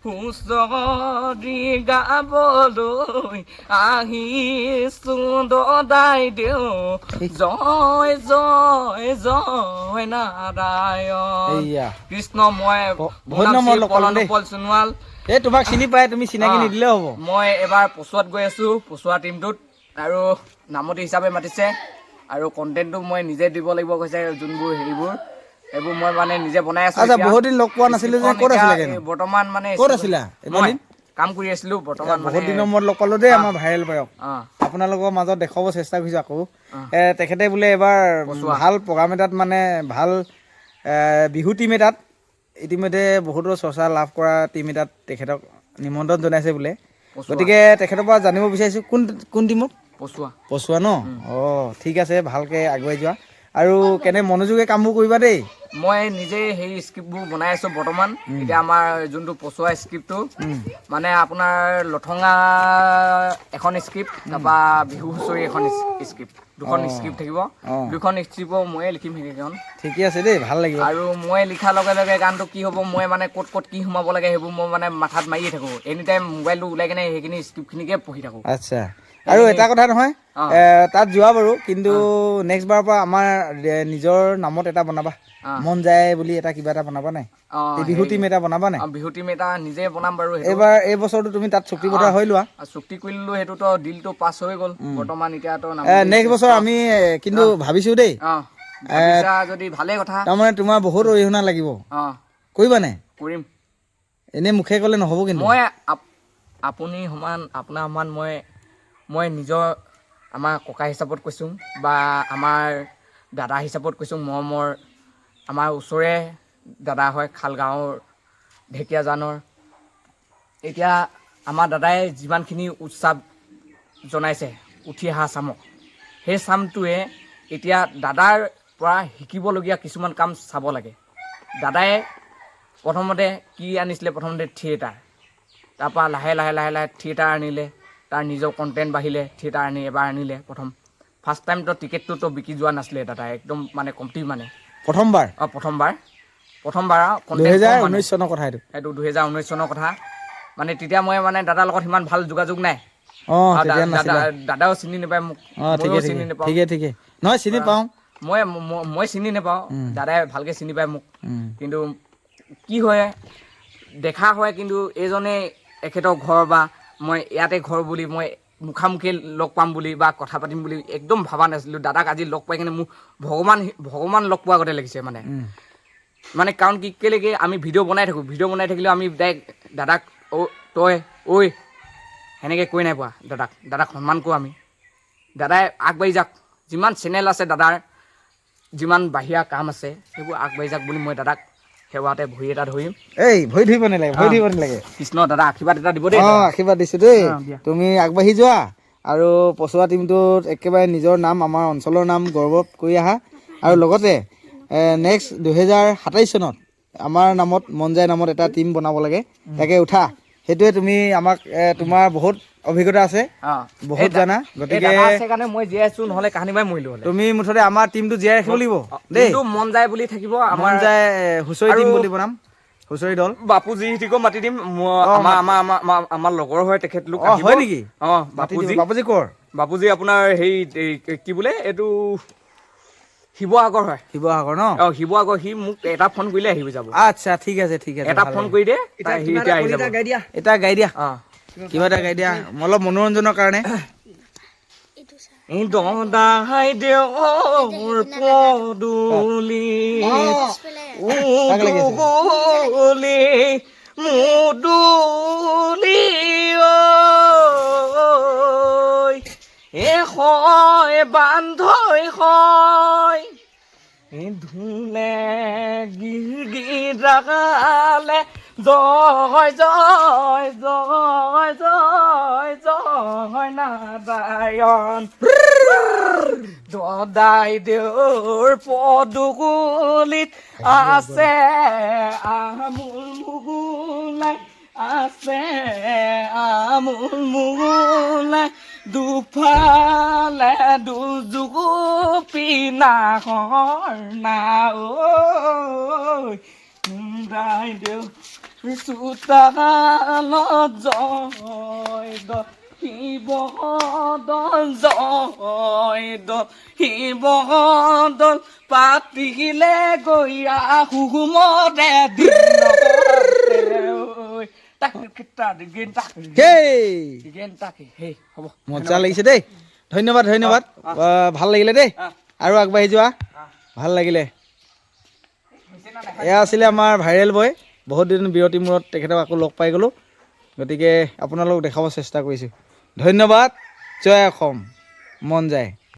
হুঁচৰি গাবলৈ আহিছো দদাই দেউ জয় জয় জয় নাৰায়ণ কৃষ্ণ মই পল সোণোৱাল এই তোমাক চিনি পাই তুমি চিনাকি নিদিলেও হ'ব মই এবাৰ পচুৱাত গৈ আছো পচুৱা টিমটোত আৰু নামতি হিচাপে মাতিছে আৰু কণ্টেণ্টটো মই নিজে দিব লাগিব কৈছে যোনবোৰ হেৰিবোৰ এইবোৰ মই মানে নিজে বনাই আছো আচ্ছা বহুত দিন লগ পোৱা নাছিলো যে ক'ত আছিলা বৰ্তমান মানে ক'ত আছিলা মই কাম কৰি আছিলো বৰ্তমান মানে বহুত দিনৰ মূৰত লগ পালো দেই আমাৰ ভাইৰেল পায়ক আপোনালোকৰ মাজত দেখাব চেষ্টা কৰিছো আকৌ তেখেতে বোলে এবাৰ ভাল প্ৰগ্ৰাম এটাত মানে ভাল বিহু টিম এটাত ইতিমধ্যে বহুতো চৰ্চা লাভ কৰা টিম এটাত তেখেতক নিমন্ত্ৰণ জনাইছে বোলে গতিকে তেখেতৰ পৰা জানিব বিচাৰিছো কোন টিমক পচুৱা ন ঠিক আছে ভালকে আগুৱাই যোৱা আৰু কেনে মনোযোগে কামবোৰ কৰিবা দেই মই নিজে সেই স্ক্ৰিপ্টবোৰ বনাই আছো বৰ্তমান এতিয়া আমাৰ যোনটো পচুৱা স্ক্ৰিপ্টটো মানে আপোনাৰ লঠঙা এখন স্ক্ৰিপ্ট তাৰপৰা বিহু হুঁচৰি এখন স্ক্ৰিপ্ট দুখন স্ক্ৰিপ্ট থাকিব দুখন স্ক্ৰিপ্ট ময়ে লিখিম সেইকেইখন ঠিকে আছে দেই ভাল লাগিব আৰু মই লিখাৰ লগে লগে গানটো কি হ'ব মই মানে ক'ত কি সোমাব লাগে সেইবোৰ মই মানে মাথাত মাৰিয়ে থাকোঁ এনি টাইম মোবাইলটো ওলাই কিনে সেইখিনি স্ক্ৰিপ্টখিনিকে পঢ়ি থাকোঁ আচ্ছা আৰু এটা কথা নহয় তাত যোৱা বাৰু কিন্তু নেক্সট বাৰৰ পৰা আমাৰ নিজৰ নামত এটা বনাবা মন যায় বুলি এটা কিবা এটা বনাবা নাই বিহু টিম এটা বনাবা নাই বিহু টিম এটা নিজে বনাম বাৰু এইবাৰ এই বছৰটো তুমি তাত চুক্তি বতৰা হৈ লোৱা চুক্তি কৰিলো সেইটোতো ডিলটো পাছ হৈ গ'ল বৰ্তমান এতিয়াতো নেক্সট বছৰ আমি কিন্তু ভাবিছো দেই যদি ভালে কথা তাৰমানে তোমাৰ বহুত অৰিহণা লাগিব কৰিবা নাই কৰিম এনেই মুখে ক'লে নহ'ব কিন্তু মই আপুনি সমান আপোনাৰ সমান মই নিজৰ আমাৰ ককা হিচাপত কৈছোঁ বা আমাৰ দাদা হিচাপত কৈছোঁ মৰমৰ আমাৰ ওচৰৰে দাদা হয় খালগাঁৱৰ ঢেকীয়াজানৰ এতিয়া আমাৰ দাদাই যিমানখিনি উৎসাহ জনাইছে উঠি অহা চামক সেই চামটোৱে এতিয়া দাদাৰ পৰা শিকিবলগীয়া কিছুমান কাম চাব লাগে দাদাই প্ৰথমতে কি আনিছিলে প্ৰথমতে থিয়েটাৰ তাৰপৰা লাহে থিয়েটাৰ আনিলে তাৰ নিজৰ কণ্টেণ্ট বাঢ়িলে থিয়েটাৰ এবাৰ আনিলে প্ৰথম ফাৰ্ষ্ট টাইমতো টিকেটটোতো বিকি যোৱা নাছিলে দাদাই একদম মানে কমটি মানে প্ৰথমবাৰ 2019 চনৰ কথা এইটো 2019 চনৰ কথা মানে তেতিয়া মই মানে দাদাৰ লগত সিমান ভাল যোগাযোগ নাই দাদাও চিনি নাপায় মোক ময়ো চিনি নাপাওঁ ঠিকে নহয় চিনি পাওঁ মই চিনি নাপাওঁ দাদাই ভালকৈ চিনি পায় মোক কিন্তু কি হয় দেখা হয় কিন্তু এইজনে এখেতৰ ঘৰ বা মই ইয়াতে ঘৰ বুলি মই মুখামুখি লগ পাম বুলি বা কথা পাতিম বুলি একদম ভবা নাছিলোঁ দাদাক আজি লগ পাই কিনে মোক ভগৱান লগ পোৱাৰ আগতে লাগিছে মানে কাৰণ কি কেলেকে আমি ভিডিঅ' বনাই থাকিলেও আমি ডাইৰেক্ট দাদাক তই ঐ সেনেকৈ কৈ নাই পোৱা দাদাক সন্মান কৰোঁ আমি দাদাই আগবাঢ়ি যাওক যিমান চেনেল আছে দাদাৰ যিমান বাহিৰা কাম আছে সেইবোৰ আগবাঢ়ি যাওক বুলি মই দাদাক সেৱাতে ভৰি এটা ধৰিম ভৰি ধৰিব নালাগে কৃষ্ণ দাদা আশীৰ্বাদ এটা দিব দেই আশীৰ্বাদ দিছোঁ দেই তুমি আগবাঢ়ি যোৱা আৰু পচুৱা টিমটোত একেবাৰে নিজৰ নাম আমাৰ অঞ্চলৰ নাম গৌৰৱ কৰি আহা আৰু লগতে নেক্সট 2027 চনত আমাৰ নামত মন যায় নামত এটা টিম বনাব লাগে তাকে উঠা সেইটোৱে তুমি আমাক তোমাৰ বহুত অভিজ্ঞতা আছে বহুত জানা গতিকে মই জীয়াই আছো নহ'লে কাহানি বাই মৰিলো তুমি মুঠতে আমাৰ টিমটো জীয়াই ৰাখিব লাগিব দেই মন যায় বুলি থাকিব মন যায় হুঁচৰি টিম বুলি বনাম হুঁচৰি দল বাপুজিহঁতিকো মাতি দিম আমাৰ লগৰ হয় তেখেতলোক হয় নেকি বাপুজি কৰ বাপুজি আপোনাৰ হেৰি কি বোলে এইটো শিৱসাগৰ হয় শিৱসাগৰ ন শিৱসাগৰ সি মোক এটা ফোন কৰিলে আহি যাব আচ্ছা ঠিক আছে এটা ফোন কৰি দে এটা গাই দিয়া কিবা এটা গাই দিয়া অলপ মনোৰঞ্জনৰ কাৰণে দদাই দেউৰ পদূলি মুদুলি হয় বান্ধৈ হয় ধুলে গিৰালে জয় জয় জয় জয় জয় নাৰায়ণ দদাই দেউৰ পদূলিত আছে আমোল মুগুলাই আছে আমোল মুগুলাই দুফালে দুযুগু পিনাহৰ না ঐ দাই দেউ চোতালত জয়দল শিৱদল জয়দল শিৱদল পাতিলে গৈয়া হুমৰে হেই মজা লাগিছে দেই ধন্যবাদ ধন্যবাদ ভাল লাগিলে দেই আৰু আগবাঢ়ি যোৱা ভাল লাগিলে এয়া আছিলে আমাৰ ভাইৰেল বয় বহুত দিন বিৰতিৰ মূৰত তেখেতক আকৌ লগ পাই গ'লোঁ গতিকে আপোনালোকক দেখাব চেষ্টা কৰিছোঁ ধন্যবাদ জয় অসম মন যায়